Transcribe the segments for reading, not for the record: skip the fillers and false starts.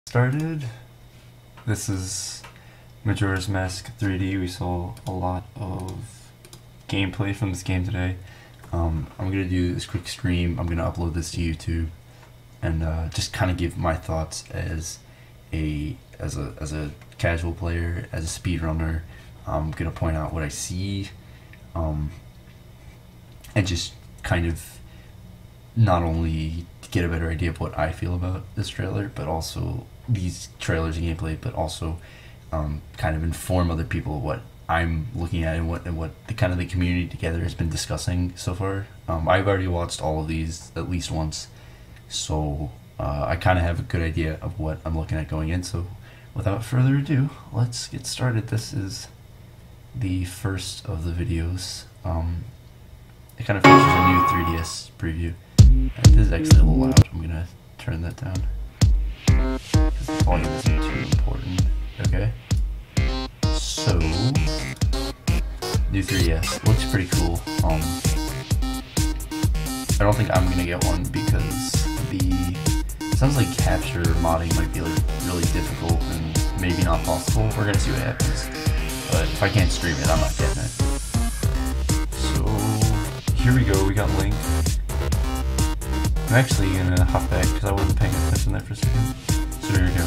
Started. This is Majora's Mask 3D. We saw a lot of gameplay from this game today. I'm gonna do this quick stream. I'm gonna upload this to YouTube and just kind of give my thoughts as a casual player, as a speedrunner. I'm gonna point out what I see, and just kind of not only get a better idea of what I feel about this trailer, but also these trailers and gameplay, but also kind of inform other people of what I'm looking at and what the kind of the community together has been discussing so far. I've already watched all of these at least once, so I kind of have a good idea of what I'm looking at going in. So without further ado, let's get started. This is the first of the videos. It kind of features a new 3DS preview. This is actually a little loud. I'm gonna turn that down because the volume isn't too important. Okay. So, new 3DS looks pretty cool. I don't think I'm gonna get one because it sounds like capture modding might be like really difficult and maybe not possible. We're gonna see what happens. But if I can't stream it, I'm not getting it. So here we go. We got Link. I'm actually gonna hop back because I wasn't paying attention there for a second. So here we go.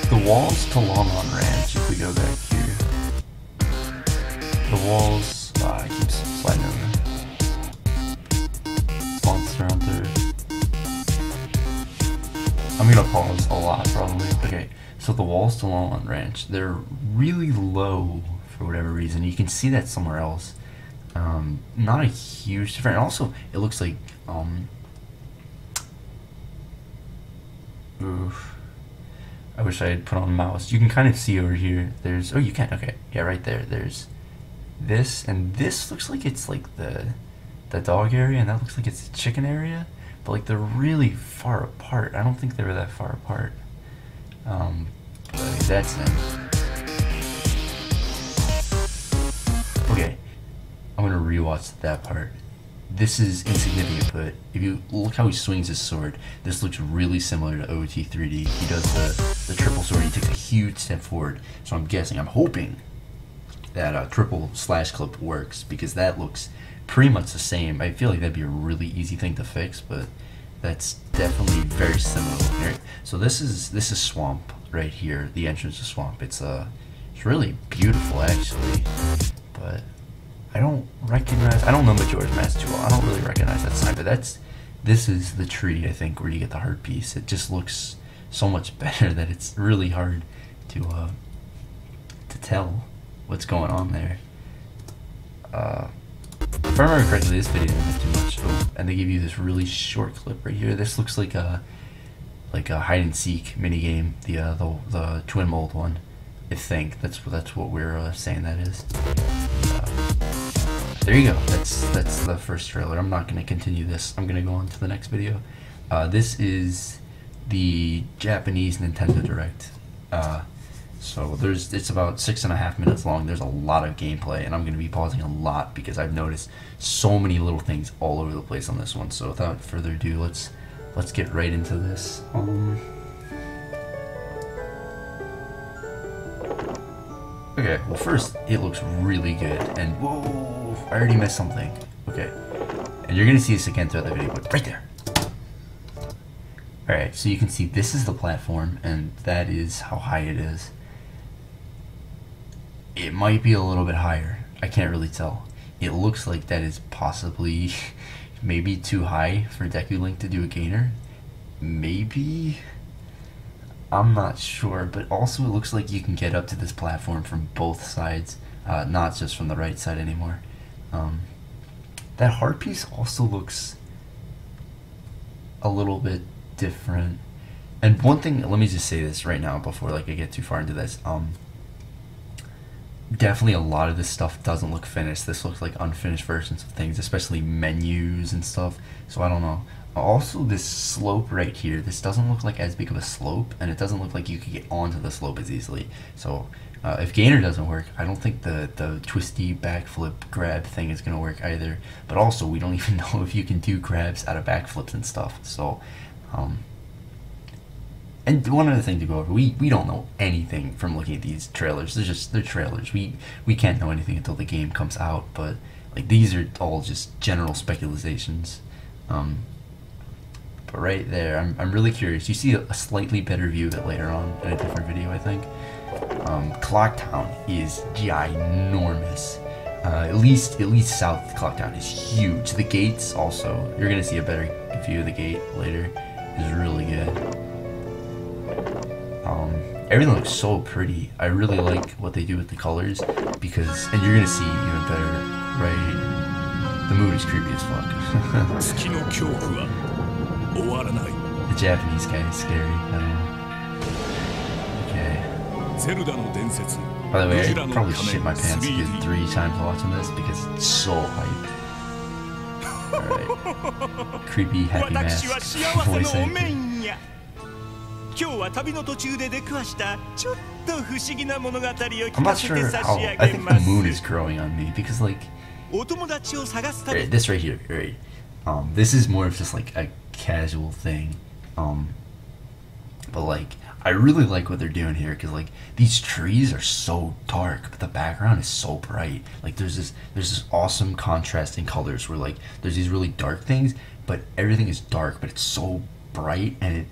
The walls to Longmont Ranch, if we go back here. The walls, I keep sliding over. Monster Hunter. I'm gonna pause a lot probably. Okay, so the walls to Longmont Ranch, they're really low for whatever reason. You can see that somewhere else. Not a huge difference. Also, it looks like oof. I wish I had put on a mouse. You can kind of see over here. There's you can. Okay, yeah, right there. There's this, and this looks like it's like the dog area, and that looks like it's the chicken area. But like they're really far apart. I don't think they were that far apart. But that's it. Okay. I'm gonna rewatch that part. This is insignificant, but if you look how he swings his sword, this looks really similar to OT 3D. He does the triple sword, he takes a huge step forward. So I'm hoping that triple slash clip works, because that looks pretty much the same. I feel like that'd be a really easy thing to fix, but that's definitely very similar. Right? So this is Swamp right here, the entrance to Swamp. It's really beautiful actually, but I don't know Majora's Mask too well. I don't really recognize that sign, but this is the tree, I think, where you get the heart piece. It just looks so much better that it's really hard to tell what's going on there. If I remember correctly, this video didn't have too much. Oh, and they give you this really short clip right here. This looks like a hide and seek mini game, the twin mold one. I think that's what we're saying that is. There you go. That's the first trailer. I'm not going to continue this. I'm going to go on to the next video. This is the Japanese Nintendo Direct. So it's about 6.5 minutes long. There's a lot of gameplay, and I'm going to be pausing a lot because I've noticed so many little things all over the place on this one. So without further ado, let's get right into this. Okay, well first, it looks really good, and whoa, I already missed something. Okay, and you're gonna see this again throughout the video, but right there. Alright, so you can see this is the platform, and that is how high it is. It might be a little bit higher, I can't really tell. It looks like that is possibly maybe too high for Deku Link to do a gainer. Maybe? I'm not sure, but also it looks like you can get up to this platform from both sides, not just from the right side anymore. That heart piece also looks a little bit different. And one thing, let me just say this right now before I get too far into this. Definitely a lot of this stuff doesn't look finished. This looks like unfinished versions of things, especially menus and stuff. So I don't know. Also, this slope right here, this doesn't look like as big of a slope, and it doesn't look like you could get onto the slope as easily. So if gainer doesn't work, I don't think the twisty backflip grab thing is going to work either. But also, we don't even know if you can do grabs out of backflips and stuff. So And one other thing to go over, we don't know anything from looking at these trailers. They're trailers. We can't know anything until the game comes out. But like these are all just general speculations. But right there, I'm really curious. You see a slightly better view of it later on in a different video, I think. Clocktown is ginormous. At least south Clocktown is huge. The gates also, you're gonna see a better view of the gate later. Is really good. Everything looks so pretty. I really like what they do with the colors because, and you're gonna see even better, right? The mood is creepy as fuck. The Japanese guy is scary. I don't know. Okay. By the way, I probably shit my pants a good 3 times watching this because it's so hype. Alright. Creepy happy mask voice acting. I'm not sure how. I think the moon is growing on me because, like, right, this right here, right? This is more of just like a casual thing, but like I really like what they're doing here because like these trees are so dark, but the background is so bright. Like there's this awesome contrast in colors where like there's these really dark things, but everything is dark, but it's so bright and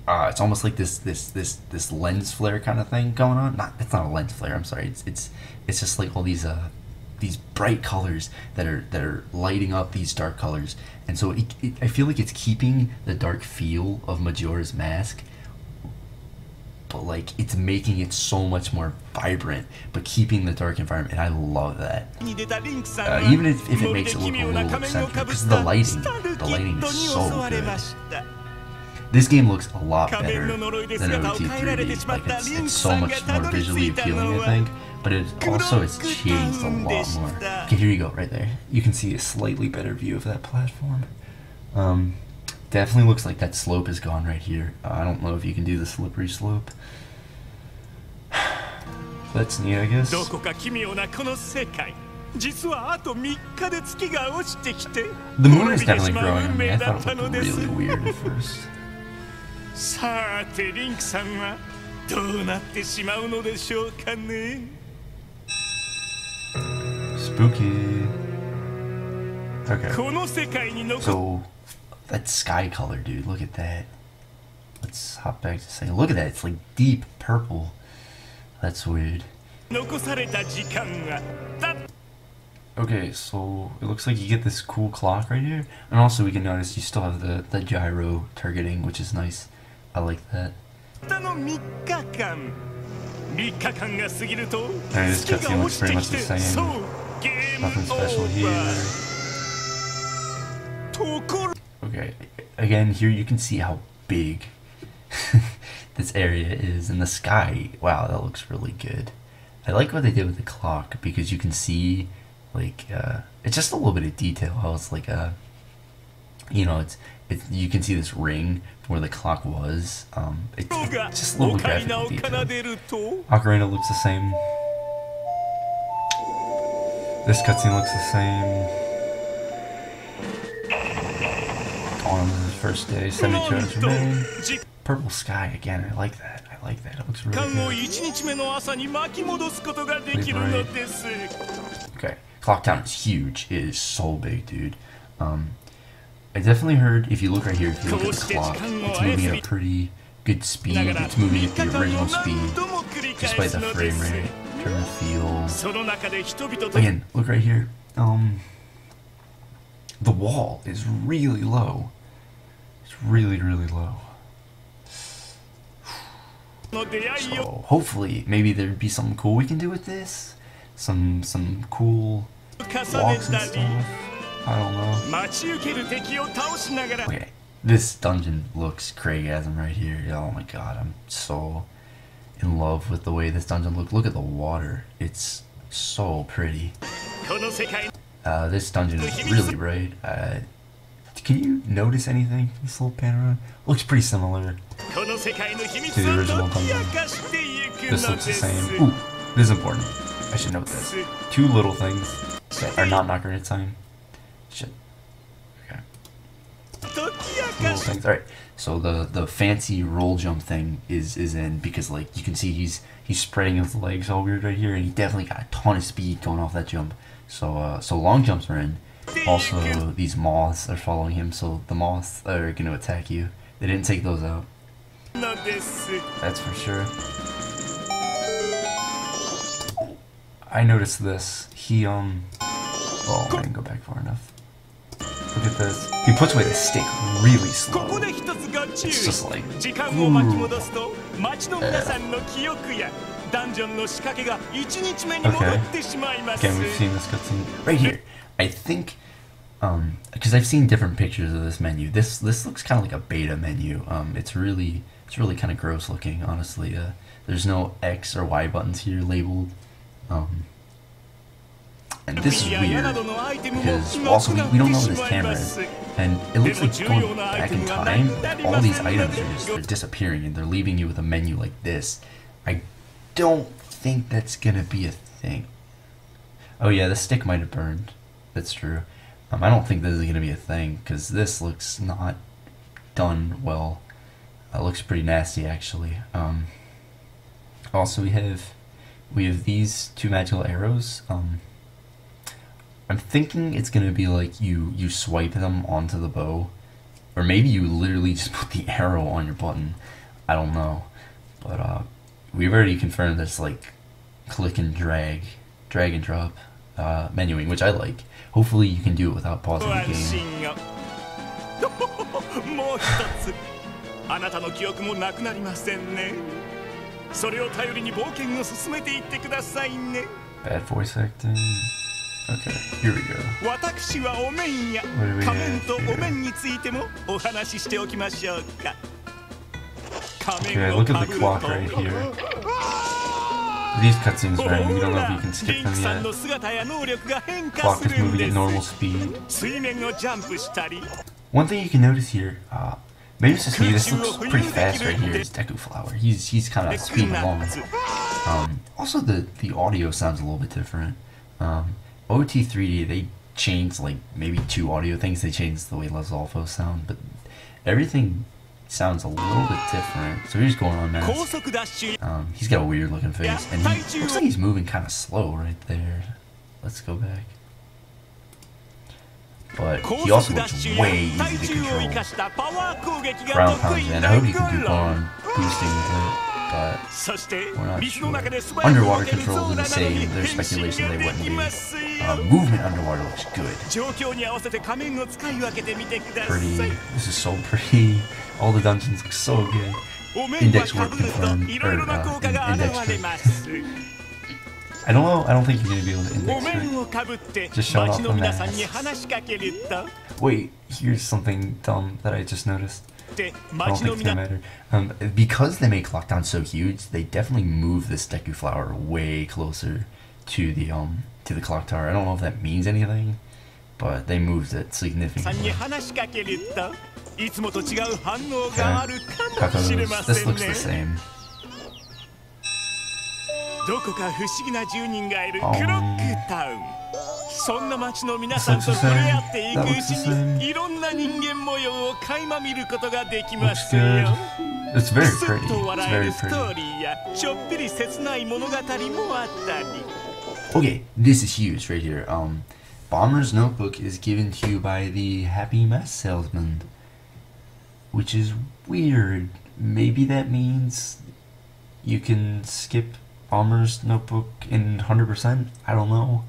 it's almost like this lens flare kind of thing going on. It's not a lens flare. I'm sorry. It's just like all these bright colors that are lighting up these dark colors, and so I feel like it's keeping the dark feel of Majora's Mask, but like it's making it so much more vibrant, but keeping the dark environment. And I love that. Even if it makes it look a little eccentric, because the lighting is so good. This game looks a lot better than OT 3D. Like it's so much more visually appealing, I think. But it's changed a lot more. Okay, here you go, right there. You can see a slightly better view of that platform. Definitely looks like that slope is gone right here. I don't know if you can do the slippery slope. That's neat, I guess. The moon is definitely growing on me. I thought it looked really weird at first. Spooky. Okay. So that sky color, dude. Look at that. Let's hop back to saying, look at that. It's like deep purple. That's weird. Okay, so it looks like you get this cool clock right here, and also we can notice you still have the gyro targeting, which is nice. I like that. Alright, this cutscene looks pretty much the same. Nothing special here. Okay, again, here you can see how big this area is in the sky. Wow, that looks really good. I like what they did with the clock because you can see, like, it's just a little bit of detail. How it's like you know, you can see this ring where the clock was. It's just a little graphical detail. Ocarina looks the same. This cutscene looks the same. On the first day, 72 hours remain. Purple sky again. I like that. I like that. It looks really good. Okay, Clocktown is huge. It is so big, dude. I definitely heard, if you look right here, if you look at the clock, it's moving at a pretty good speed. It's moving at the original speed, despite the frame rate. Trying to feel. Again, look right here. The wall is really low. It's really, really low. So hopefully, maybe there'd be something cool we can do with this. Some cool walks and stuff. I don't know. Okay, this dungeon looks craigasm right here. Oh my god, I'm so in love with the way this dungeon looks. Look at the water. It's so pretty. This dungeon is really bright. Can you notice anything from this little panorama? Looks pretty similar to the original dungeon. This looks the same. Ooh, this is important. I should note this. 2 little things that are not Ocarina of Time. Shit. Okay. little things. All right, so the fancy roll jump thing is in because like you can see he's spreading his legs all weird right here, and he definitely got a ton of speed going off that jump. So long jumps are in. Also, these moths are following him, so the moths are gonna attack you. They didn't take those out. That's for sure. I noticed this. He oh, I didn't go back far enough. Look at this. He puts away the stick really slow. It's just like, ooh. Okay. Again, we've seen this cutscene right here. I think, because I've seen different pictures of this menu. This looks kind of like a beta menu. It's really kind of gross looking, honestly. There's no X or Y buttons here labeled. And this is weird, because also we don't know what this camera is, and it looks like going back in time, all these items are just they're disappearing, and they're leaving you with a menu like this. I don't think that's gonna be a thing. Oh yeah, the stick might have burned. That's true. I don't think this is gonna be a thing, because this looks not done well. It looks pretty nasty, actually. Also, we have these two magical arrows. I'm thinking it's gonna be like you swipe them onto the bow, or maybe you literally just put the arrow on your button. I don't know, but we've already confirmed that's like click and drag and drop menuing, which I like. Hopefully you can do it without pausing the game. Bad voice acting. Okay, here we go. What do we have here? Okay, look at the clock right here. These cutscenes, right? We don't know if you can skip them yet. Clock is moving at normal speed. One thing you can notice here, maybe it's just me, this looks pretty fast right here, is Deku Flower. He's kind of speeding along. Also, the audio sounds a little bit different. OT3D, they changed like maybe 2 audio things. They changed the way Lizalfos sound, but everything sounds a little bit different. So he's going on mask. He's got a weird looking face, and he looks like he's moving kind of slow right there. Let's go back. But he also looks way easy to control. Ground pound, and I hope you can keep on boosting with it. But we're not sure. Underwater controls are the same. There's speculation they wouldn't be. Movement underwater looks good. Pretty. This is so pretty. All the dungeons look so good. Index work confirmed. Or index trick. I don't know. I don't think you're gonna be able to index trick. Just showing off the mask. Wait, here's something dumb that I just noticed. I don't think it's gonna matter. Because they make lockdown so huge, they definitely move this Deku Flower way closer to the clock tower. I don't know if that means anything, but they moved it significantly. Okay. Kakos, this looks the same. This looks the same. That looks the same. Looks good. It's very pretty. It's very pretty. Okay, this is huge right here. Bomber's Notebook is given to you by the Happy Mess Salesman, which is weird. Maybe that means you can skip Bomber's Notebook in 100%? I don't know.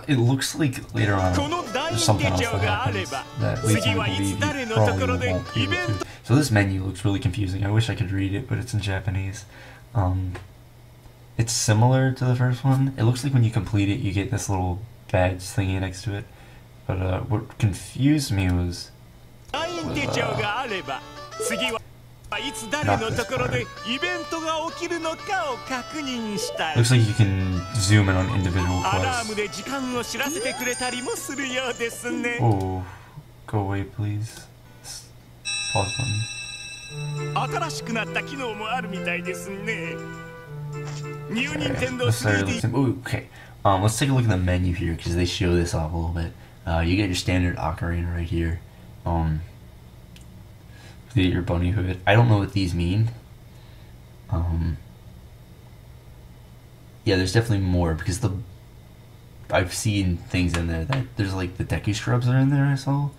It looks like later on there's something else that happens that leads you to believe you probably won't be able to. So this menu looks really confusing. I wish I could read it, but it's in Japanese. It's similar to the first one. It looks like when you complete it, you get this little badge thingy next to it. But what confused me was not this part. Looks like you can zoom in on individual quests. Oh, go away please. Pause button. Okay, let's start listening. Ooh, okay, let's take a look at the menu here because they show this off a little bit. You get your standard ocarina right here. Create your bunny hood. I don't know what these mean. Yeah, there's definitely more because I've seen things in there that there's like the Deku Scrubs are in there I saw.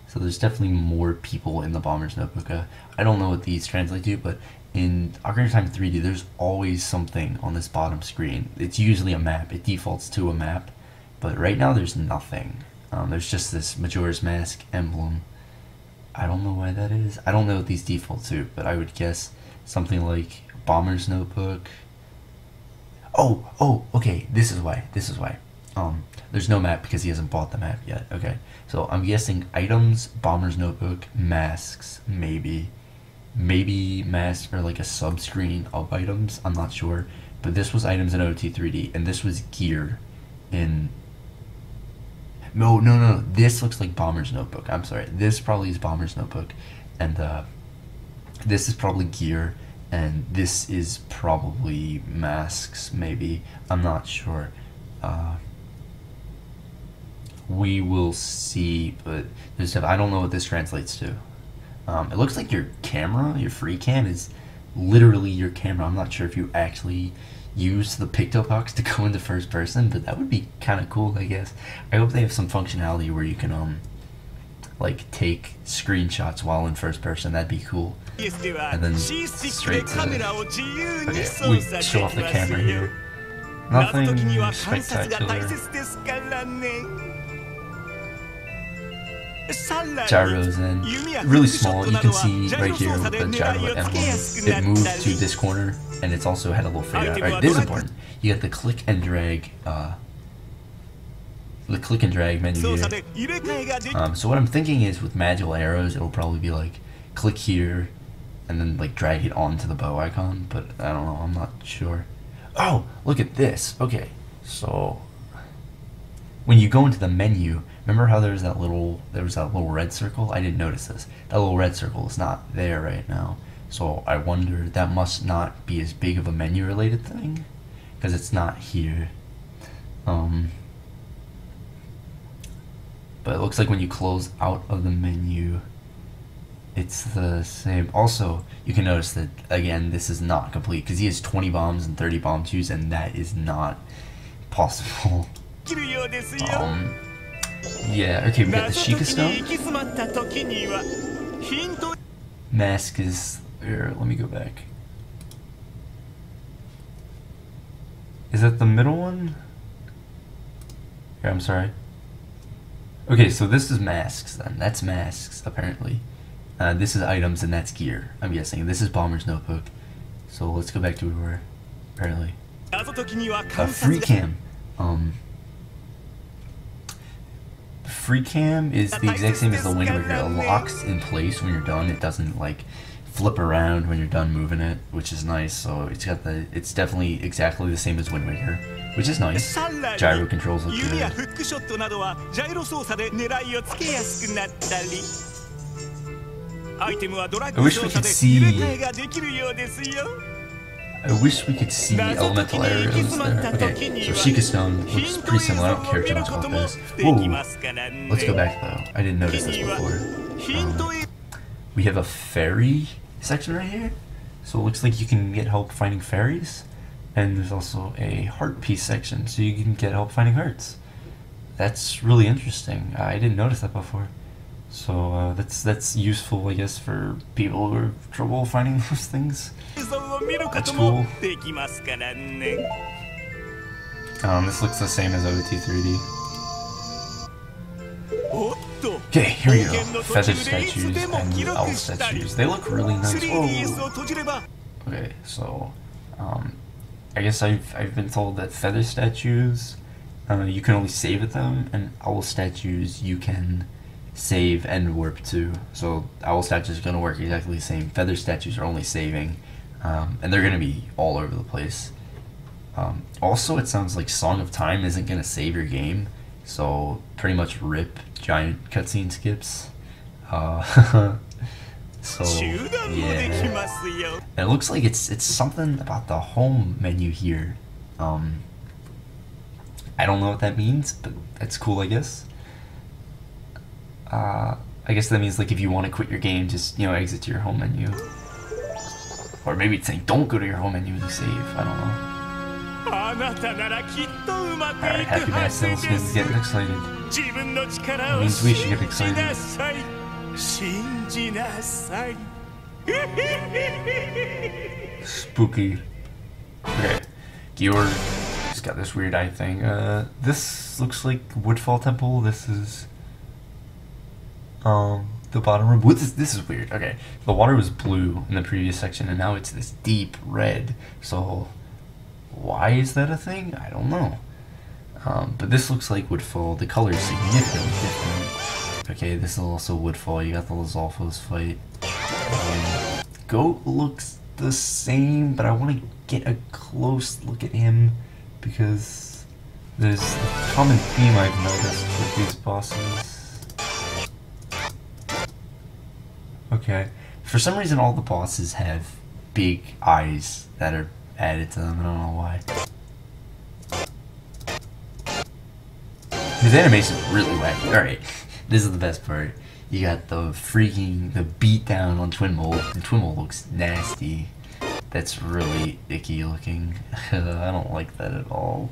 So there's definitely more people in the Bomber's Notebook. I don't know what these translate to, but in Ocarina of Time 3D, there's always something on this bottom screen. It's usually a map. It defaults to a map, but right now there's nothing. There's just this Majora's Mask emblem. I don't know why that is. I don't know what these default to, but I would guess something like Bomber's Notebook. Oh, okay, this is why. There's no map because he hasn't bought the map yet. Okay, so I'm guessing items, Bomber's Notebook, masks, maybe masks are like a sub-screen of items, I'm not sure, but this was items in OT3D, and this was gear in... No, this looks like Bomber's Notebook, I'm sorry, this probably is Bomber's Notebook, and this is probably gear, and this is probably masks, maybe, I'm not sure. We will see, but there's I don't know what this translates to. It looks like your camera, your free cam, is literally your camera. I'm not sure if you actually use the Pictobox to go into first person, but that would be kind of cool, I guess. I hope they have some functionality where you can like take screenshots while in first person. That'd be cool. And then straight to okay, we show off the camera here. Nothing spectacular. Gyros in, really small. You can see right here with the gyro emblem. It moved to this corner, and it's also had a little fade out. Alright, this is important. You got the click and drag menu here. So what I'm thinking is with magical arrows, it'll probably be like click here, and then like drag it onto the bow icon. But I don't know. I'm not sure. Oh, look at this. Okay, so when you go into the menu, remember how there was that little red circle? I didn't notice this. That little red circle is not there right now. So I wonder, that must not be as big of a menu related thing, because it's not here. But it looks like when you close out of the menu, it's the same. Also, you can notice that again, this is not complete because he has 20 bombs and 30 bomb twos, and that is not possible. Yeah, okay, we got the Sheikah Stone. Mask is... Here, let me go back. Is that the middle one? Here, I'm sorry. Okay, so this is masks then. That's masks, apparently. This is items, and that's gear, I'm guessing. This is Bomber's Notebook. So let's go back to where we were, apparently. Free cam. Free cam is the exact same as the Wind Waker. It locks in place when you're done. It doesn't like flip around when you're done moving it, which is nice. So it's definitely exactly the same as Wind Waker, which is nice. Gyro controls look good. I wish we could see elemental arrows there. Okay, so Sheikah Stone looks pretty similar. I don't care too much about this. Whoa! Let's go back though. I didn't notice this before. We have a fairy section right here. So it looks like you can get help finding fairies. And there's also a heart piece section, so you can get help finding hearts. That's really interesting. I didn't notice that before. So that's useful, I guess, for people who have trouble finding those things. That's cool. This looks the same as OT3D. Okay, here we go. Feather statues and owl statues. They look really nice. Whoa. Okay, so I guess I've been told that feather statues you can only save at them, and owl statues you can save and warp to. So owl statues are going to work exactly the same. Feather statues are only saving, and they're going to be all over the place. Also, it sounds like Song of Time isn't going to save your game, so pretty much rip giant cutscene skips. So yeah, and it looks like it's something about the home menu here. I don't know what that means, but that's cool, I guess. I guess that means like if you want to quit your game, just exit to your home menu. Or maybe it's saying don't go to your home menu and save. I don't know. Alright, Happy Mass Salesman's getting excited. It means we should get excited. Spooky. Okay, Georg just got this weird eye thing. This looks like Woodfall Temple. This is the bottom room. This is weird. Okay, the water was blue in the previous section, and now it's this deep red. So why is that a thing? I don't know. But this looks like Woodfall. The color is significantly different. Okay, this is also Woodfall. You got the Lizalfos fight. Goat looks the same, but I want to get a close look at him because there's a common theme I've noticed with these bosses. Okay, for some reason all the bosses have big eyes that are added to them. I don't know why. His animation is really wacky. Alright, this is the best part. You got the beatdown on Twinmold, and Twinmold looks nasty. That's really icky looking. I don't like that at all.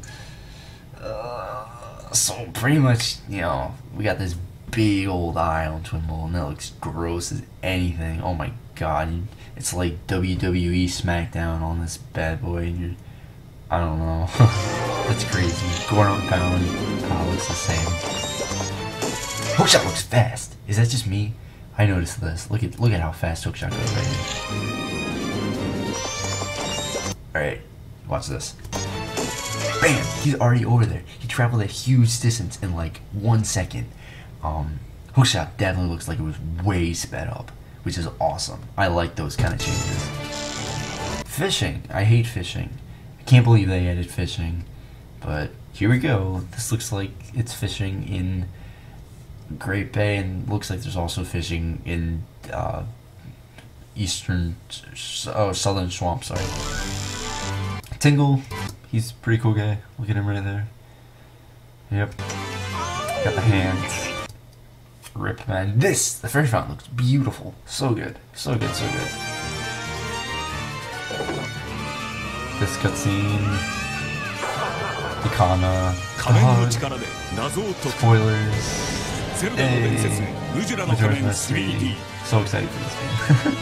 So pretty much, we got this big old eye on Twinmold, and that looks gross as anything. Oh my god, it's like WWE SmackDown on this bad boy, and I don't know. That's crazy. Gordon Pound looks the same. Hookshot looks fast. Is that just me? I noticed this. Look at how fast Hookshot goes right here. Alright, watch this. Bam! He's already over there. He traveled a huge distance in like 1 second. Hookshot definitely looks like it was way sped up, which is awesome. I like those kind of changes. Fishing. I hate fishing. I can't believe they added fishing. But here we go. This looks like it's fishing in Great Bay, and looks like there's also fishing in southern swamp. Sorry. Tingle, he's a pretty cool guy. Look at him right there. Yep. Got the hands. Rip, man. The fairy fountain looks beautiful. So good. So good. So good. This cutscene. Ikana. Spoilers. Hey, Majora's Mask 3D. So excited for this game.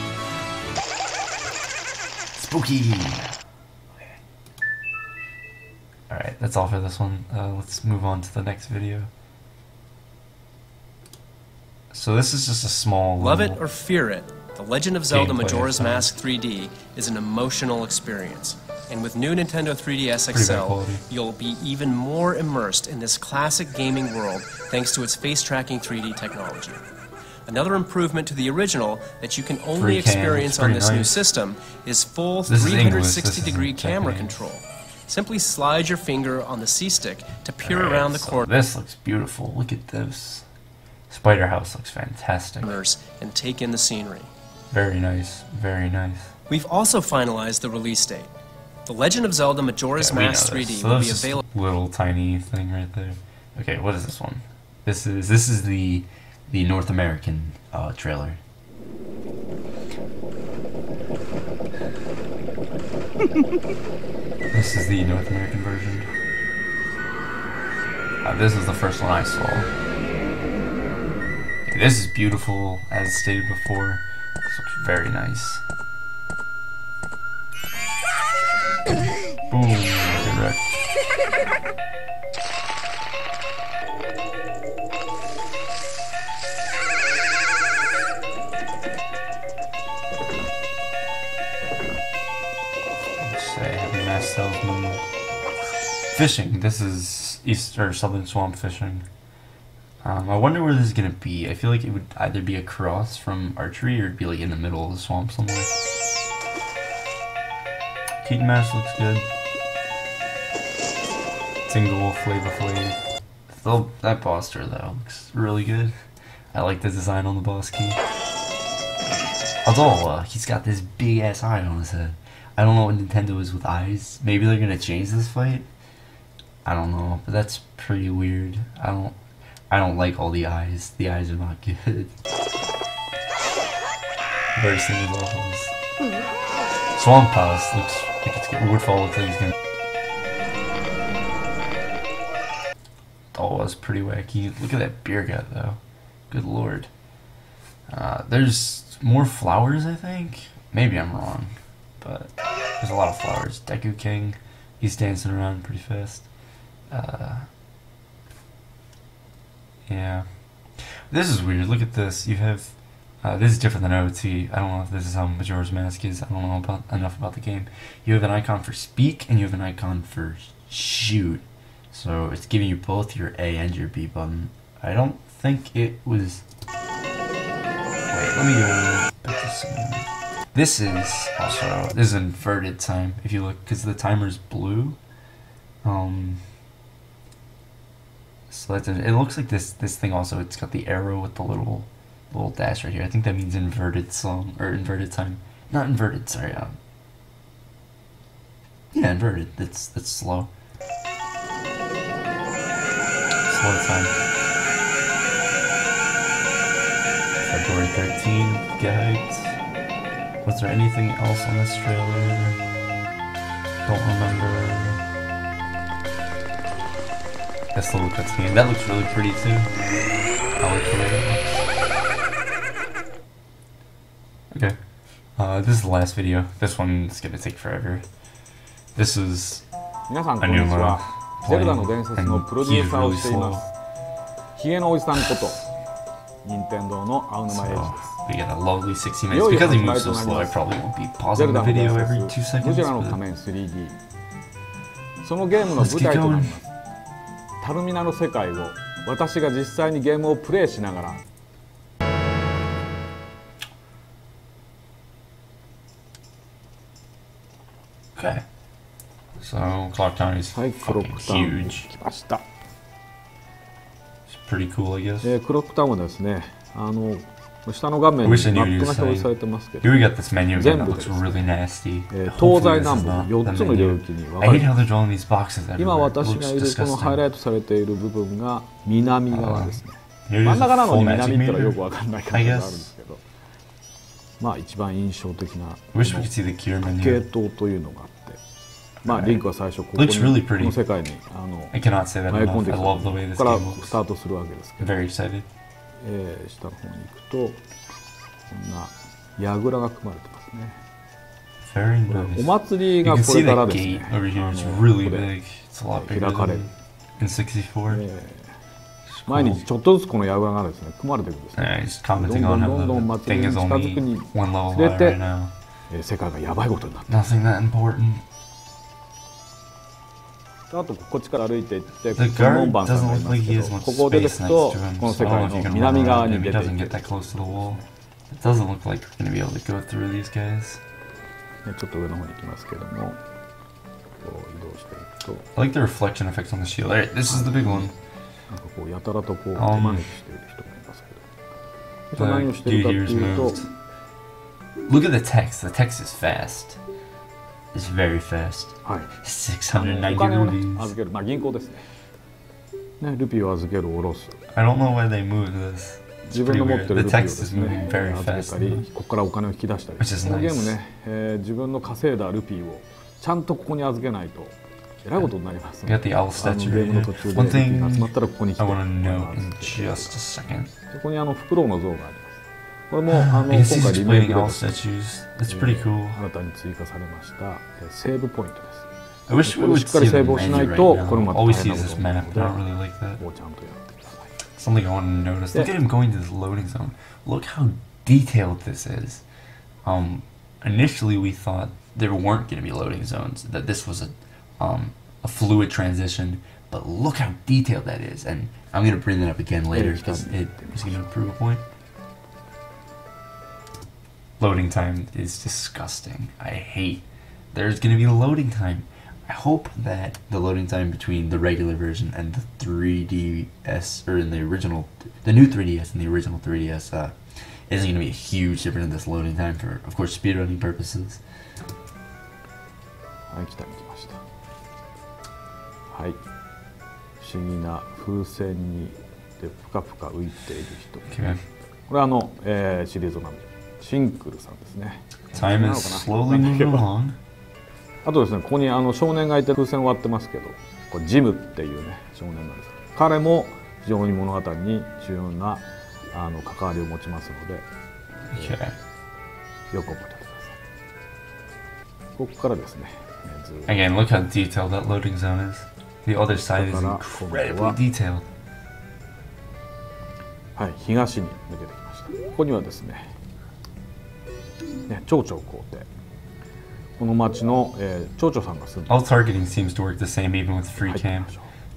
Spooky! Okay. Alright, that's all for this one. Let's move on to the next video. So this is just a small Love it or fear it, The Legend of Zelda Majora's Mask 3D is an emotional experience. And with new Nintendo 3DS XL, you'll be even more immersed in this classic gaming world thanks to its face-tracking 3D technology. Another improvement to the original that you can only experience on this new system is full 360-degree camera control. Simply slide your finger on the C-stick to peer around the corner. This looks beautiful. Look at this. Spider House looks fantastic. And take in the scenery. Very nice. Very nice. We've also finalized the release date. The Legend of Zelda Majora's Mask 3D will be available. Little tiny thing right there. Okay, what is this one? This is the North American trailer. This is the North American version. This is the first one I saw. Okay, this is beautiful, as stated before. This looks very nice. Boom, good wreck. Let's say Happy Mass Salesman. Fishing. This is East or Southern Swamp fishing. I wonder where this is gonna be. I feel like it would either be across from archery or it'd be like in the middle of the swamp somewhere. Keaton Mask looks good. Tingle, Flava Flav. That boss tour though looks really good. I like the design on the boss key. Although he's got this big ass eye on his head. I don't know what Nintendo is with eyes. Maybe they're gonna change this fight. I don't know, but that's pretty weird. I don't like all the eyes. The eyes are not good. Bursting his walls. Swamp House looks like it's getting Woodfall looks like he's gonna. Oh, that's pretty wacky. Look at that beer gut though. Good lord. There's more flowers, I think. Maybe I'm wrong, but there's a lot of flowers. Deku King, he's dancing around pretty fast. Yeah. This is weird. Look at this. You have. This is different than OT. I don't know if this is how Majora's Mask is. I don't know enough about the game. You have an icon for speak and you have an icon for shoot. So it's giving you both your A and your B button. I don't think it was. Wait, let me go back to some. This is inverted time. If you look, because the timer's blue. So that's it looks like this thing also. It's got the arrow with the little dash right here. I think that means inverted song or inverted time. Not inverted. Sorry. Yeah, inverted. That's slow. Slow time. February 13th. Get hyped. Was there anything else on this trailer? Don't remember. This little cutscene. That looks really pretty too. I like the way that looks. Okay. This is the last video. This one's gonna take forever. This is Anuma playing, and he's really slow. So, we get a lovely 60 minutes. Because he moves so slow, I probably won't be pausing the video every 2 seconds. Let's keep going. タルミナの世界を私が実際にゲームをプレイしながら Okay. So Clock Town is fucking huge. It's pretty cool, I guess. クロックタウンはですね、下の画面にマップが表示されてますけど、 Here we got this menu again that looks really nasty. 東西南北4つの領域に分かれています。今私がいるこのハイライトされている部分が南側ですね。真ん中なのに南ってのはよく分かんない感じがあるんですけど、まあ一番印象的な系統というのがあって、まあリンクは最初ここにこの世界に迷い込んできたここからスタートするわけですけど。下の方に行くとこんな櫓が組まれてますね。お祭りがこれからですね。開かれる。毎日ちょっとずつこの櫓がですね組まれていくんですね。どんどん祭りに近づくにつれて世界がやばいことになっています。あとこっちから歩いていって門番さんがいますけど、ここを出ていくとこの世界の南側に出ていって、ちょっと上の方に行きますけども、こう移動していくと、I like the reflection effects on the shield. Alright, this is the big one. なんかこうやたらとこう手招きしている人がいますけど、何をしているかというと、 Look at the text. The text is fast. It's very fast. はい。690 お金をね rupees. 預ける、まあ銀行ですね。ね、ルピーを預ける、下ろす。 I don't know why they moved this. 自分の持ってるルピーをです The text is moving ね、 very 預け fast. たり、ここからお金を引き出したり。 Which is このゲ nice. ームね、自分の稼いだルピーをちゃんとここに預けないとえらいことになります。 We got the owl statue ゲー right ムの here. 途中で One ルピーが thing 集まったらここに来て I want to こ note こに in 預けて just a second. ここにフクロウの像があります。これも You 今 can see 回 he's リメイク explaining で owl ですね、 statues. That's pretty cool. 新たに追加されましたセーブポイントです。 I wish we would しっか see り the セーブをしな menu いと right これ now. また Always 大変 sees な this ことになる map. ので、 I don't really like that. ここをちゃんとやってください。 Something I want to notice. Look at him going to this loading zone. Look how detailed this is. Initially we thought there weren't going to be loading zones, that this was a fluid transition, but look how detailed that is. And I'm going to bring that up again later because it is going to prove a point. Loading time is disgusting. I hate. There's going to be a loading time. I hope that the loading time between the regular version and the 3DS, or in the original, the new 3DS and the original 3DS, isn't going to be a huge difference in this loading time for, of course, speedrunning purposes. はい、来ました。はい。不思議な風船にでぷかぷか浮いている人、Okay. これはシリーズのシンクルさんですね。 Time is slowly moving along. あとですね、ここに少年がいて風船割ってますけど、これジムっていうね少年なんです。彼も非常に物語に重要な関わりを持ちますので、Okay. よく覚えておいてください。ここからですね、Again, look how detailed that loading zone is. The other side is incredibly detailed. はい、東に抜けてきました。ここにはですね、町長公邸。この町の、町長さんが住んでいます。All targeting seems to work the same even with free cam.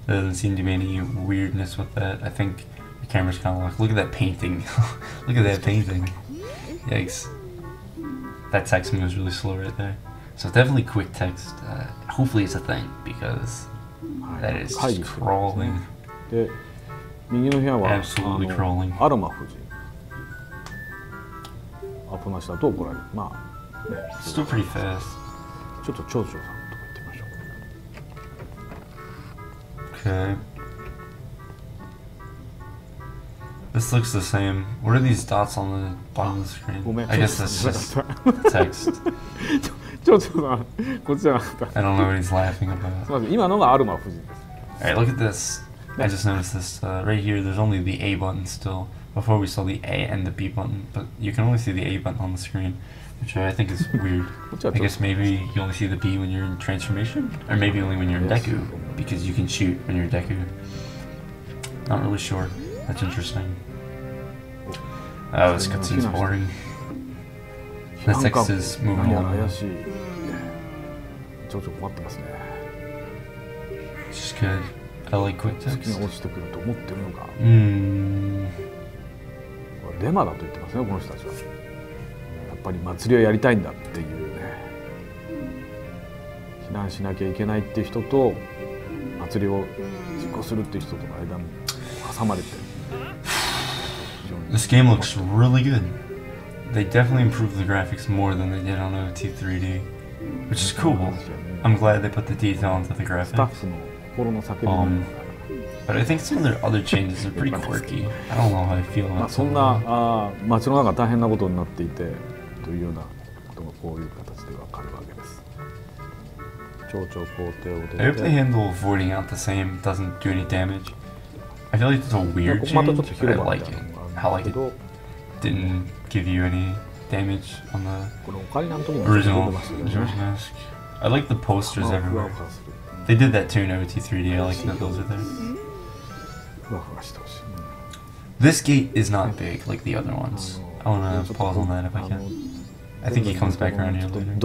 There doesn't seem to be any weirdness with that. I think the camera's kind of like, look at that painting. Look at that painting. Yikes. That text moves really slow right there. So definitely quick text. Hopefully it's a thing because that is just crawling. で、右の部屋は Absolutely crawling. アルマ夫人。アポなしだと怒られる。まあ、ね、Still pretty fast. ちょっと町長さんのとこ行ってみましょう。Okay. This looks the same. What are these dots on the bottom of the screen? I guess that's just text. 町長さん、こっちじゃなかった。I don't know what he's laughing about. すみません、今のがアルマ夫人です。Alright, look at this. I just noticed this. Right here, there's only the A button still. Before we saw the A and the B button, but you can only see the A button on the screen, which I think is weird. I guess maybe you only see the B when you're in transformation? Or maybe only when you're in Deku, because you can shoot when you're in Deku. Not really sure. That's interesting. Oh, this cutscene's boring. The text is moving on. It's just good. I like quick text. デマだと言ってますね、この人たちは。やっぱり祭りをやりたいんだっていうね。避難しなきゃいけないっていう人と祭りを実行するっていう人との間に挟まれて。This game looks really good. They definitely improved the graphics more than they did on OT3D, which is cool. I'm glad they put the detail into the graphics. But I think some of their other changes are pretty quirky. I don't know how I feel about そんな街の中大変なことになっていてというようなことがこういう形でわかるわけです。町長公邸を出て I hope they handle voiding out the same, doesn't do any damage. I feel like it's a weird change, but I like it. I like it didn't give you any damage on the original Majora's Mask. I like the posters everywhere. They did that too in OT3D. I like that those are there. This gate is not big like the other ones. I want to pause on that if I can. I think he comes back around here later.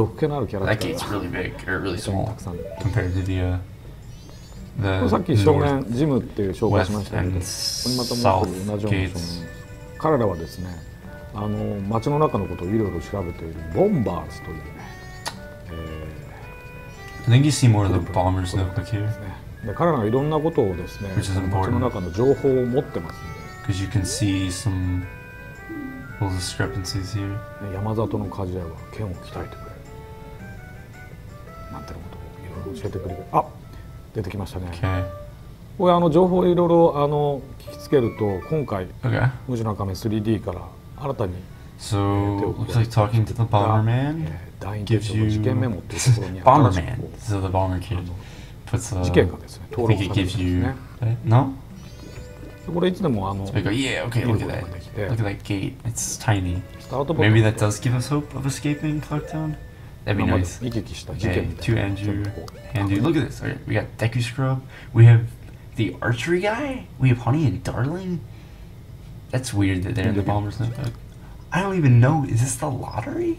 That gate's really big, or really small, compared to the さっき少年ジムっていう紹介しましたけど、これまたもう一つ同じような少年。彼らはですね、街の中のことをいろいろ調べているボンバーズというね。I think you see more of the bomber's notebook here. で彼らがいろんなことをですね、街の中の情報を持ってますので。Because you can see some little discrepancies here. 山里の鍛冶屋は剣を鍛えてくれる。なんていうことをいろいろ教えてくれる。あ、出てきましたね。Okay. これ情報をいろいろ聞きつけると今回、Okay. 無地の亀 3D から新たに So looks like talking to the bomberman gives you bomberman. So the bomber kid puts a. I think it gives you. No. これいつでもyeah, okay, look at that. Look at that gate. It's tiny. Maybe that does give us hope of escaping Clarktown. That'd be nice. Okay, to Andrew. Andrew, look at this. Okay, we got Deku Scrub. We have the archery guy. We have Honey and Darling. That's weird that they're in the bomber's notebook. I don't even know. Is this the lottery?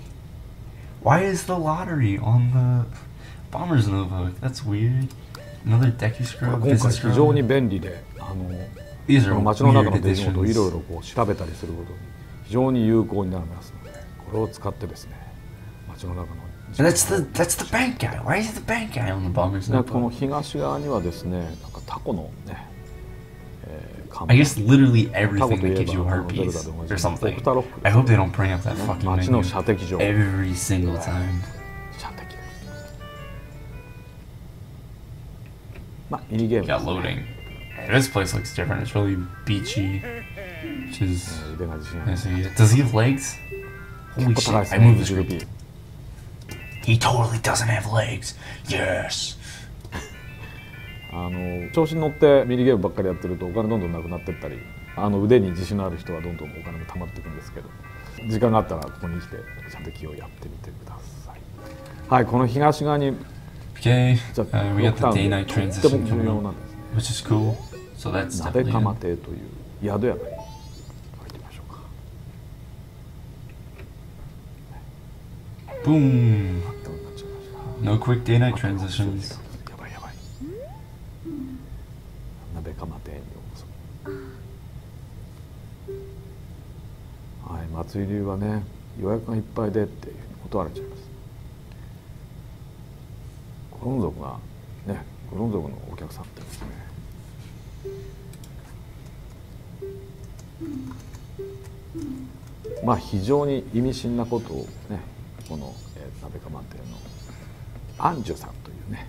Why is the lottery on the bomber's notebook? That's weird. Another Deku Scrub. 今回非常に便利で、街の中の出来事をいろいろ調べたりすることに非常に有効になりますので、これを使ってですね、街の中の。That's the bank guy. Why is the bank guy on the bomber's notebook? この東側にはですね、なんかタコのね。I guess literally everything that gives you a heart piece or something. I hope they don't bring up that fucking menu every single time. まあミニゲーム。Got loading. This place looks different. It's really beachy, which is nice. Does he have legs? Holy shit! I moved the screen. He totally doesn't have legs. Yes. 調子に乗ってミニゲームばっかりやってるとお金どんどんなくなってったり、腕に自信のある人はどんどんお金も貯まっていくんですけど、時間があったらここに来てちゃんと木をやってみてください。はい、この東側に Okay, we got the day-night transition coming up, なんですね。which is cool. So that's 鍋 definitely 釜 in. 亭という宿屋が入ってみましょうか。Boom. No quick day-night transitions. やばいやばい。鍋釜亭にようこそ。はい、松井流はね、予約がいっぱいでっていうふうに断られちゃいます。ゴロン族がね、ゴロン族のお客さんってですね。まあ非常に意味深なことをね、この、鍋釜亭のアンジュさんというね、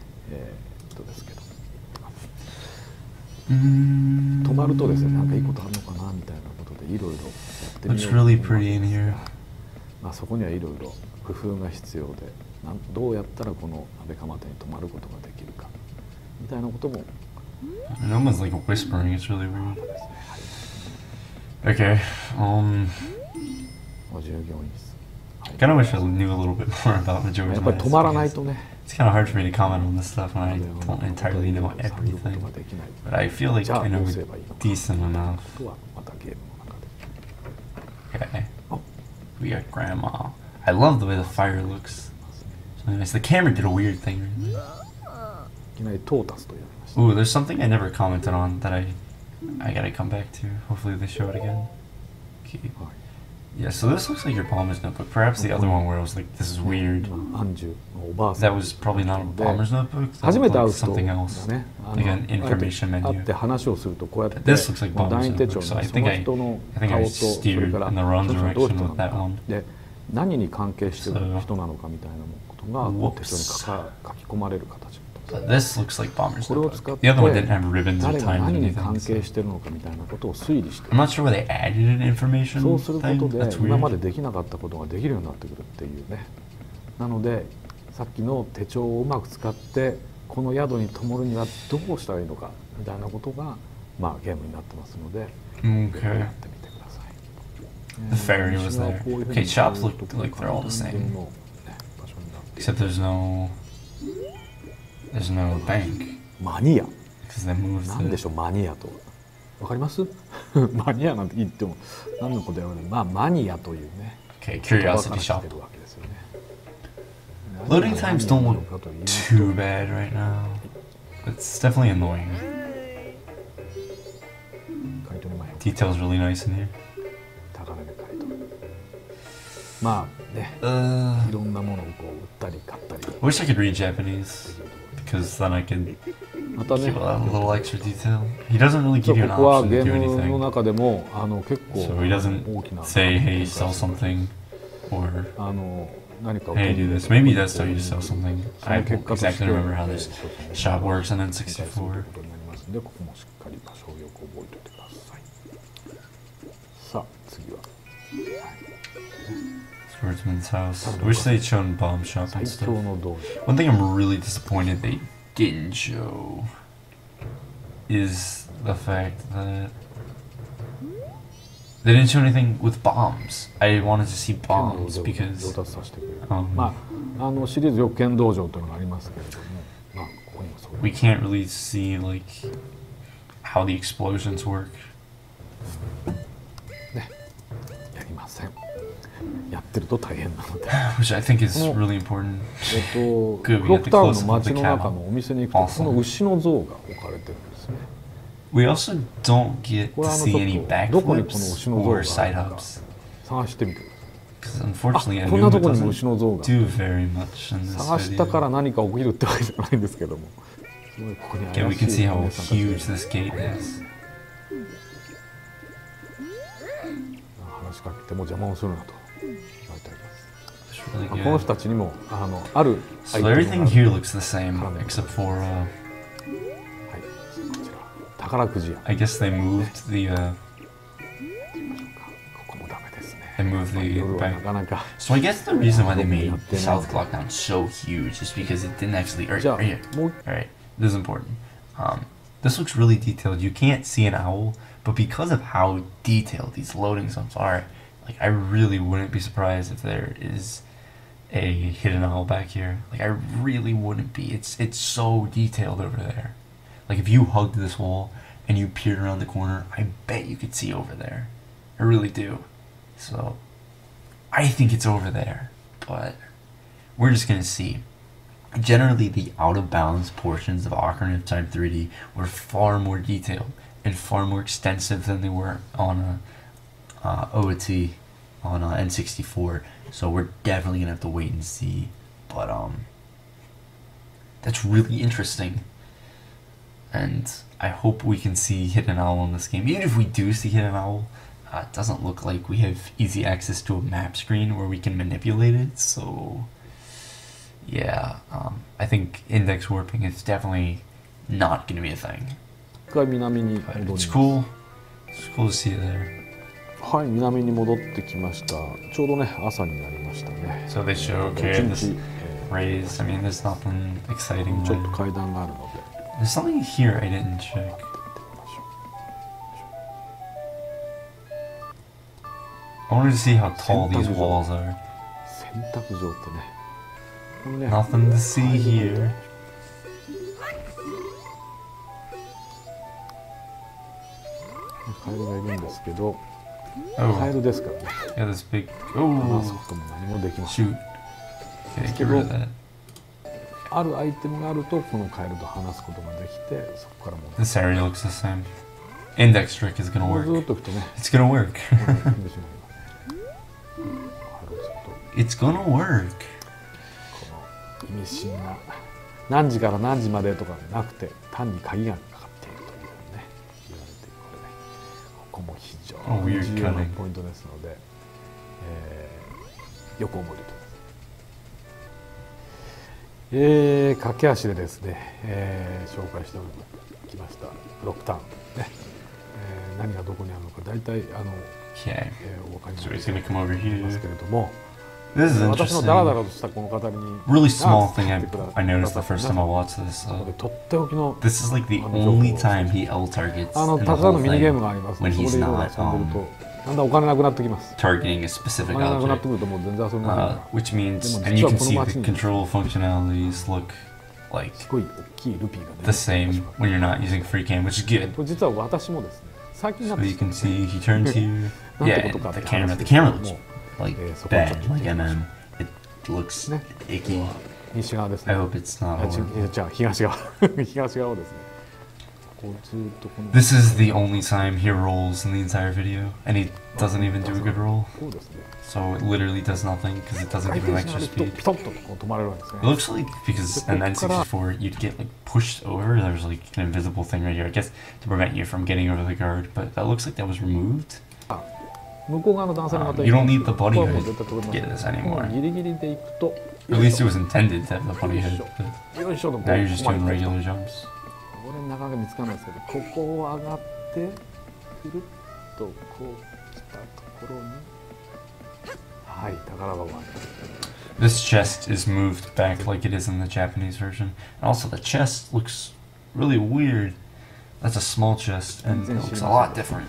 人ですけど、泊まるとですね、なんかいいことあるのかなみたいなことでいろいろやってみようと思いますが、まあそこにはいろいろ工夫が必要で、どうやったらこの鍋釜亭に泊まることができるかみたいなことも。And almost like whispering. It's really weird. Okay. Kind of wish I knew a little bit more about Majora's Mask. It's kind of hard for me to comment on this stuff when I don't entirely know everything. But I feel like I know decent enough. Okay. We got Grandma. I love the way the fire looks. It's really nice. The camera did a weird thing. Ooh, there's something I never commented on that I gotta come back to. Hopefully they show it again. Okay. Yeah, so this looks like your bomber's notebook. Perhaps the other one where I was like, this is weird. That was probably not a bomber's notebook. That looked like something else. Like an information menu. But this looks like bomber's notebook, so I think I steered in the wrong direction with that one. 何に関係している人なのかみたいなことが手帳に書き込まれる形。But this looks like bomber's notebook. The other one didn't have ribbons or times or anything. I'm not sure why they added an information thing. That's weird. 今までできなかったことができるようになってくるっていうね。なのでさっきの手帳をうまく使ってこの宿に泊まるにはどうしたらいいのかみたいなことがまあゲームになってますので、やってみてください。The ferry was there. Okay, shops look like they're all the same. Except there's no bank. マニア。Because they moved. なんでしょうマニアと。わかります？マニアなんて言っても何のことやらない。まあマニアというね。Okay, curiosity shop. Loading times don't look too bad right now. It's definitely annoying. Detail's really nice in here. まあね、いろんなものをこう売ったり買ったり。I wish I could read Japanese because then I could give a little extra detail. He doesn't really give you an option to do anything. の中でも結構 So he doesn't say, "Hey, sell something," or "Hey, do this." Maybe that's how you sell something. I don't exactly remember how this shop works in N64. でここもしっかり場所をよく覚えておいてください。さあ次は。Swordsman's house. I wish they'd shown bomb shop and stuff. One thing I'm really disappointed they didn't show is the fact that they didn't show anything with bombs. I wanted to see bombs because まあシリーズよく剣道場というのがありますけれども、まあここにもそう。We can't really see like how the explosions work. ね、やりません。やってると大変なので。Which I think is really important. クロックタウンの街の中のお店に行くとこの牛の像が置かれてるんですね。We also don't get to see any backflips or side hops. 探してみてください。Because unfortunately, こんなところにも牛の像が。do very much in this 探したから何か起きるってわけじゃないんですけども。すごいここに怪しい。Yeah, we can see how huge this gate is. 話しかけても邪魔をするなと。この人たちにもある。So everything here looks the same except for I guess they moved the back. So I guess the reason why they made the south clock down so huge is because it didn't actually. Right here. Alright, this is important. This looks really detailed. You can't see an owl, but because of how detailed these loading zones are, like I really wouldn't be surprised if there is a hidden owl back here. Like I really wouldn't be. It's so detailed over there. Like if you hugged this wall and you peered around the corner, I bet you could see over there. I really do. So I think it's over there, but we're just gonna see. Generally, the out-of-bounds portions of Ocarina of Time 3D were far more detailed and far more extensive than they were on OOT on N64. So we're definitely gonna have to wait and see. But that's really interesting, and I hope we can see Hidden Owl in this game. Even if we do see Hidden Owl, it doesn't look like we have easy access to a map screen where we can manipulate it. So yeah, I think index warping is definitely not going to be a thing. But it's cool. It's cool to see it there. はい、南に戻ってきました。ちょうどね、朝になりましたね。 So they show, okay, this raise. I mean, there's nothing exciting. ちょっと階段があるので。There's something here I didn't check. I wanted to see how tall these walls are. 洗濯場ってね。 Nothing to see here. Oh. Yeah, this big. Oh. Shoot. Okay, get rid of that. This area looks the same. Index trick is gonna work. It's gonna work. It's gonna work. 意味深な何時から何時までとかなくて単に鍵がかかっているというね言われてこれねここも非常に重要なポイントですので、よく覚えてください。駆け足でですね、紹介してきました6ターンね、何がどこにあるのか大体お分かりになりますけれども。 This is interesting. Really small thing I noticed the first time I watched this. This is like the only time he L targets in the whole thing when he's not targeting a specific object. Which means, and you can see the control functionalities look like the same when you're not using free cam, which is good. So you can see he turns here. Yeah, the camera looks like bad, like it looks icky. I hope it's not horrible. This is the only time he rolls in the entire video, and he doesn't even do a good roll. So it literally does nothing because it doesn't give him extra speed. It looks like because in N64 you'd get like pushed over. There's like an invisible thing right here, I guess, to prevent you from getting over the guard. But that looks like that was removed. You don't need the buddy hood to get this anymore. At least it was intended to have the buddy hood, but now you're just doing regular jumps. This chest is moved back like it is in the Japanese version. And also the chest looks really weird. That's a small chest and it looks a lot different.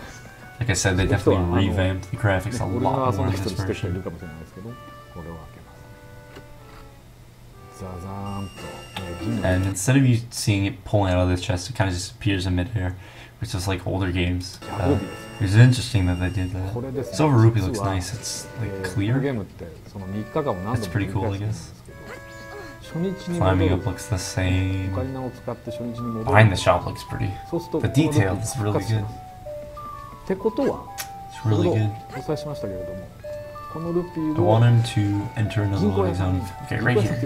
Like I said, they definitely revamped the graphics a lot more in this version. And instead of you seeing it pulling out of this chest, it kind of just appears in midair, which is like older games. It's interesting that they did that. Silver Rupee looks nice. It's like clear. That's pretty cool, I guess. Climbing up looks the same. Behind the shop looks pretty. The detail is really good. It's really good. I want him to enter another loading zone. Okay, right here.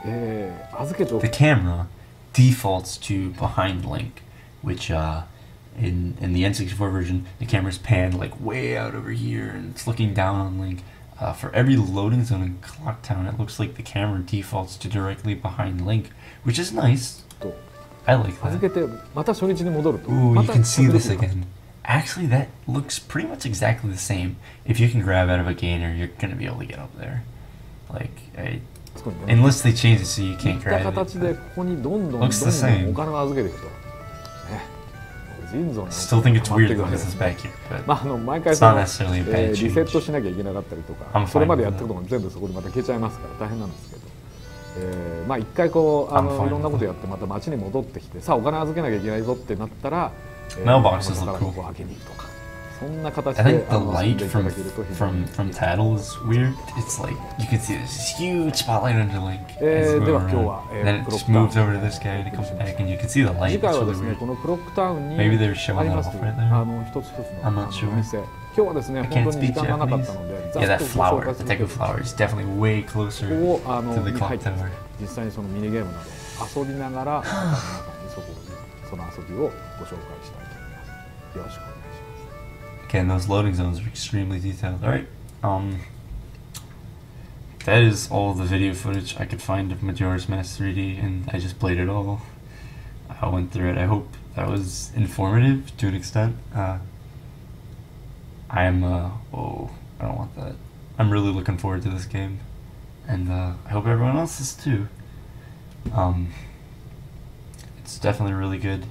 The camera defaults to behind Link, which in the N64 version, the camera's panned like way out over here and it's looking down on Link. For every loading zone in Clock Town, it looks like the camera defaults to directly behind Link, which is nice. I like that. 預けてまた初日に戻ると。 Ooh, ま you た can see 食べ this ると。 again. Actually, that looks pretty much exactly the same. If you can grab out of a gainer, you're gonna be able to get up there. Like, unless they change it so you can't いった grab 形で it. ここにどんどん Looks the お same. 金を預けていくと。ね。人造の Still think it's 溜まってい weird くわ that け this です is ね。 back here, but まあ毎回 it's not necessarily a bad リセッ change. トしなきゃいけなかったりとか I'm fine それまで with やってることも全部そこでまた消えちゃいますから大変なんですけど、まあ一回こういろんなことやってまた街に戻ってきてさあお金預けなきゃいけないぞってなったら、Mailboxes look こ cool. こ開けに行くとかそんな形 I で think the 遊ん light でいただけると非常に from Tattle is weird. It's like you can see this huge spotlight under Link. では今日は Then it just moves over to this guy and it comes back and you can see the 次 light. 回 It's はで really すね weird. このクロックタウンに Maybe they were あ showing り that ま off す right there. 一つ一つ I'm の not sure. お店今日はですね I 本 can't 当に時 speak 間がなかった Japanese. ので Yeah, ざっ that とご紹 flower, 介 the する type と of flower is definitely way closer ここを to the に clock 入って tower. 実際にそのミニゲームなど遊びながら中にその遊びをご紹介したいと思います。よろしくお願いします。 Again, those loading zones are extremely detailed. Alright, that is all the video footage I could find of Majora's Mask 3D, and I just played it all. I went through it. I hope that was informative to an extent. I don't want that. I'm really looking forward to this game, and I hope everyone else is too. It's definitely really good.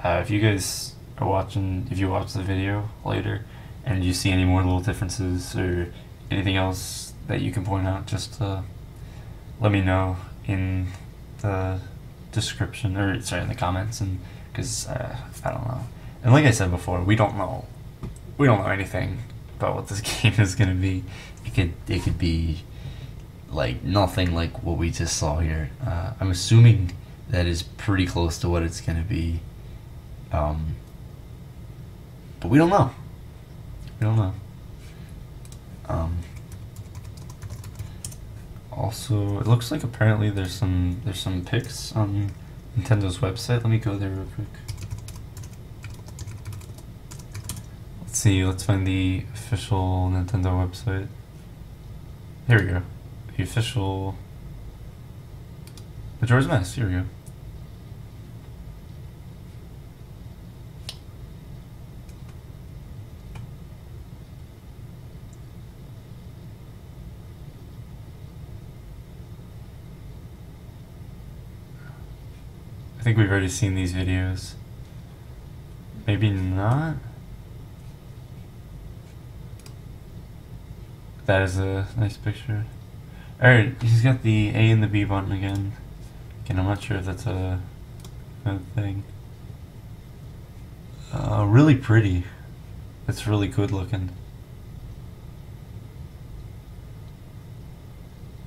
If you guys are watching, if you watch the video later and you see any more little differences or anything else that you can point out, just let me know in the description, or sorry, in the comments, and because I don't know. And like I said before, we don't know anything about what this game is gonna be. It could be like nothing like what we just saw here. I'm assuming that is pretty close to what it's gonna be. But we don't know. We don't know. Also, it looks like apparently there's some pics on Nintendo's website. Let me go there real quick. Let's see. Let's find the official Nintendo website. Here we go. The official Majora's Mask. Here we go. I think we've already seen these videos. Maybe not. That is a nice picture. Alright, he's got the A and the B button again. Again, I'm not sure if that's a thing. Really pretty. It's really good looking.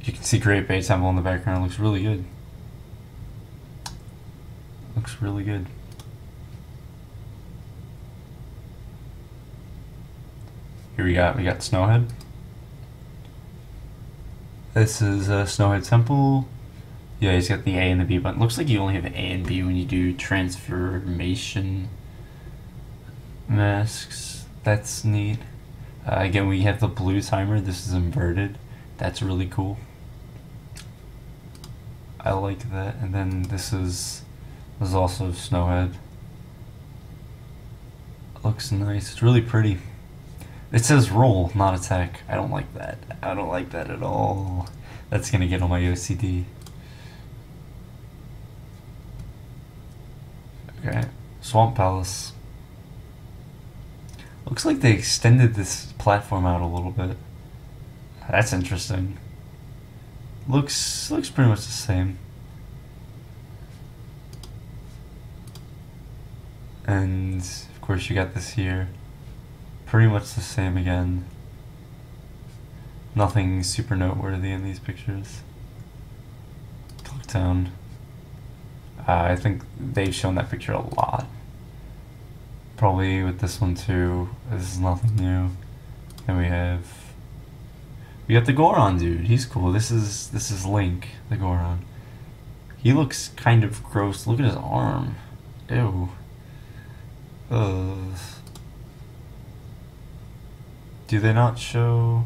You can see Great Bay Temple in the background. It looks really good. Looks really good. Here we got Snowhead. This is Snowhead Temple. Yeah, he's got the A and the B button. Looks like you only have A and B when you do transformation masks. That's neat. Again, we have the blue timer. This is inverted. That's really cool. I like that. And then this is also Snowhead. Looks nice. It's really pretty. It says roll, not attack. I don't like that. I don't like that at all. That's gonna get on my OCD. Okay, Swamp Palace. Looks like they extended this platform out a little bit. That's interesting. Looks pretty much the same. And of course you got this here. Pretty much the same again. Nothing super noteworthy in these pictures. Clocktown. I think they've shown that picture a lot. Probably with this one too. This is nothing new. And we got the Goron dude. He's cool. This is Link, the Goron. He looks kind of gross. Look at his arm. Ew. Do they not show?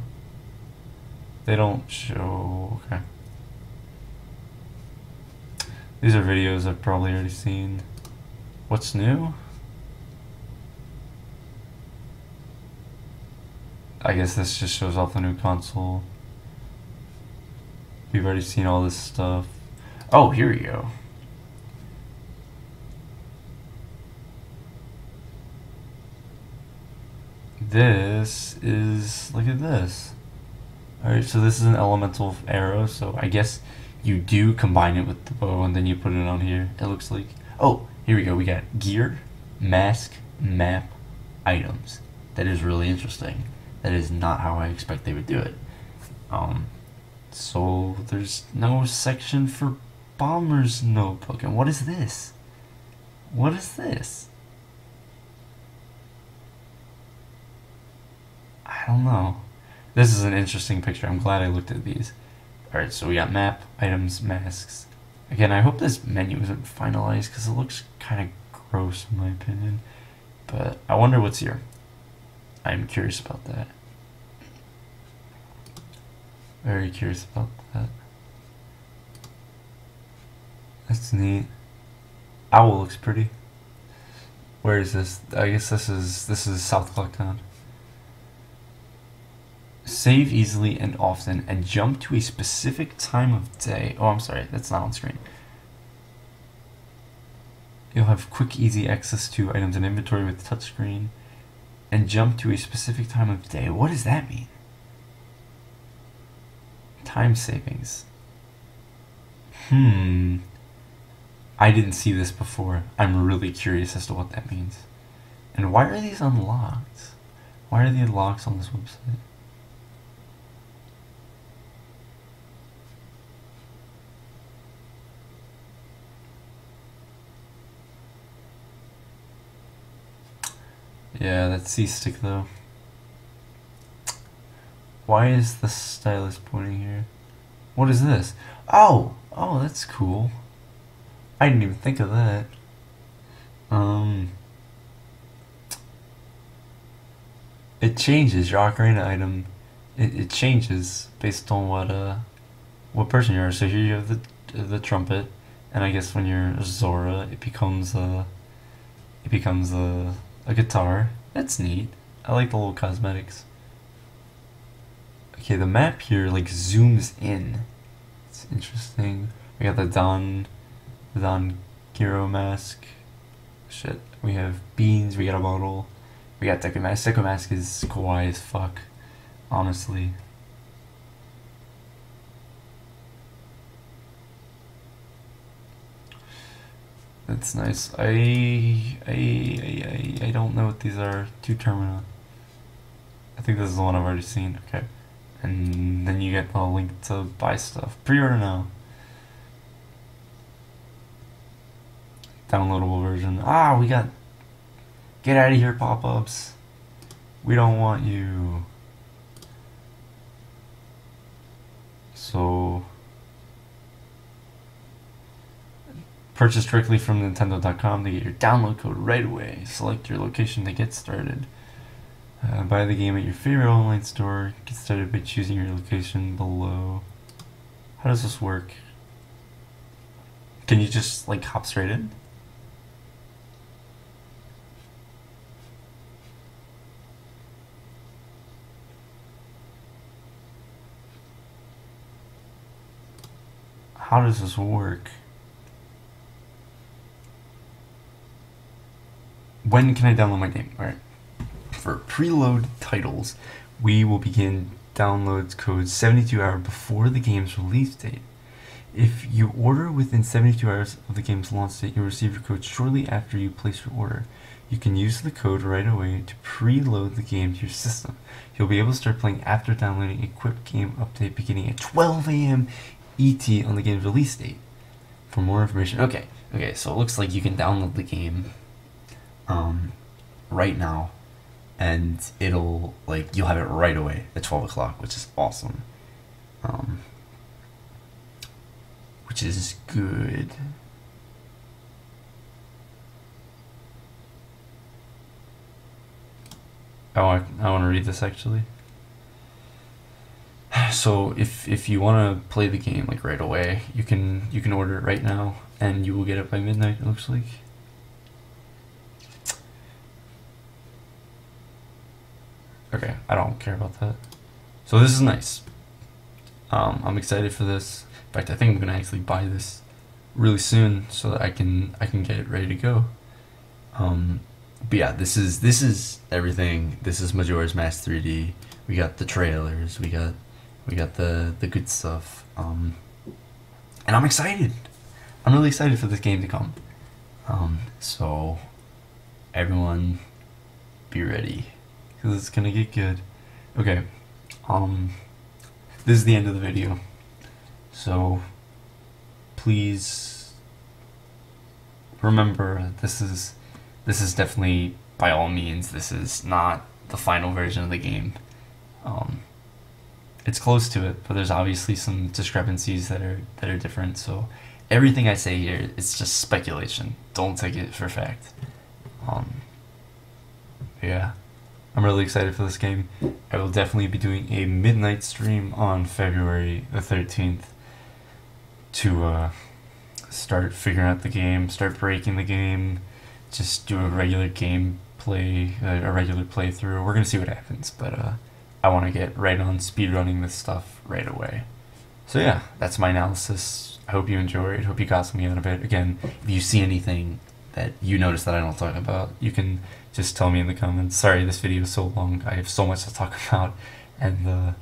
They don't show. Okay. These are videos I've probably already seen. What's new? I guess this just shows off the new console. We've already seen all this stuff. Oh, here we go. This is, look at this. Alright, so this is an elemental arrow, so I guess you do combine it with the bow and then you put it on here, it looks like. Oh, here we go, we got gear, mask, map, items. That is really interesting. That is not how I expect they would do it. So there's no section for Bomber's Notebook. And what is this? What is this? I don't know. This is an interesting picture. I'm glad I looked at these. Alright, so we got map, items, masks. Again, I hope this menu isn't finalized because it looks kind of gross in my opinion. But I wonder what's here. I'm curious about that. Very curious about that. That's neat. Owl looks pretty. Where is this? I guess this is South Clocktown. Save easily and often and jump to a specific time of day. Oh, I'm sorry, that's not on screen. You'll have quick, easy access to items and inventory with touchscreen. And jump to a specific time of day. What does that mean? Time savings. I didn't see this before. I'm really curious as to what that means. And why are these unlocked? Why are the locks on this website? Yeah, that C-stick though. Why is the stylus pointing here? What is this? Oh, that's cool. I didn't even think of that. It changes your ocarina item. It changes based on what person you are. So here you have the trumpet, and I guess when you're Zora, it becomes a guitar. That's neat. I like the little cosmetics. Okay, the map here like zooms in. It's interesting. We got the Don Giro mask. Shit. We have beans, we got a bottle. We got Deku Mask. Deku Mask is kawaii as fuck. Honestly. That's nice. I don't know what these are. 2 terminal. I think this is the one I've already seen. Okay. And then you get the link to buy stuff. Pre-order now. Downloadable version. We got get out of here pop-ups. We don't want you. So purchase directly from Nintendo.com to get your download code right away. Select your location to get started. Buy the game at your favorite online store. Get started by choosing your location below. How does this work? Can you just like hop straight in? How does this work? When can I download my game? Alright. For preload titles, we will begin downloads codes 72 hours before the game's release date. If you order within 72 hours of the game's launch date, you'll receive your code shortly after you place your order. You can use the code right away to preload the game to your system. You'll be able to start playing after downloading a quick game update beginning at 12 a.m. ET on the game's release date. For more information, okay, so it looks like you can download the game right now, and it'll like you'll have it right away at 12 o'clock, which is awesome. Which is good. I want to read this actually. so if you want to play the game like right away, you can order it right now, and you will get it by midnight. It looks like. Okay, I don't care about that. So this is nice. I'm excited for this. In fact, I think I'm gonna actually buy this really soon so that I can get it ready to go. But yeah, this is everything. This is Majora's Mask 3D. We got the trailers. We got the good stuff. And I'm excited. I'm really excited for this game to come. So everyone, be ready, because it's gonna get good. Okay. This is the end of the video. So please remember, this is definitely, by all means, this is not the final version of the game. It's close to it, but there's obviously some discrepancies that are different. So everything I say here is just speculation. Don't take it for fact. Yeah, I'm really excited for this game. I will definitely be doing a midnight stream on February the 13th to start figuring out the game, start breaking the game, just do a regular gameplay, a regular playthrough. We're gonna see what happens, but I want to get right on speedrunning this stuff right away. So yeah, that's my analysis. I hope you enjoyed. Hope you got something out of it. Again, if you see anything that you notice that I don't talk about, you can just tell me in the comments. Sorry this video is so long. I have so much to talk about, and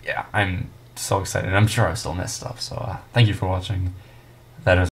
yeah, I'm so excited. I'm sure I still messed up, so thank you for watching. That is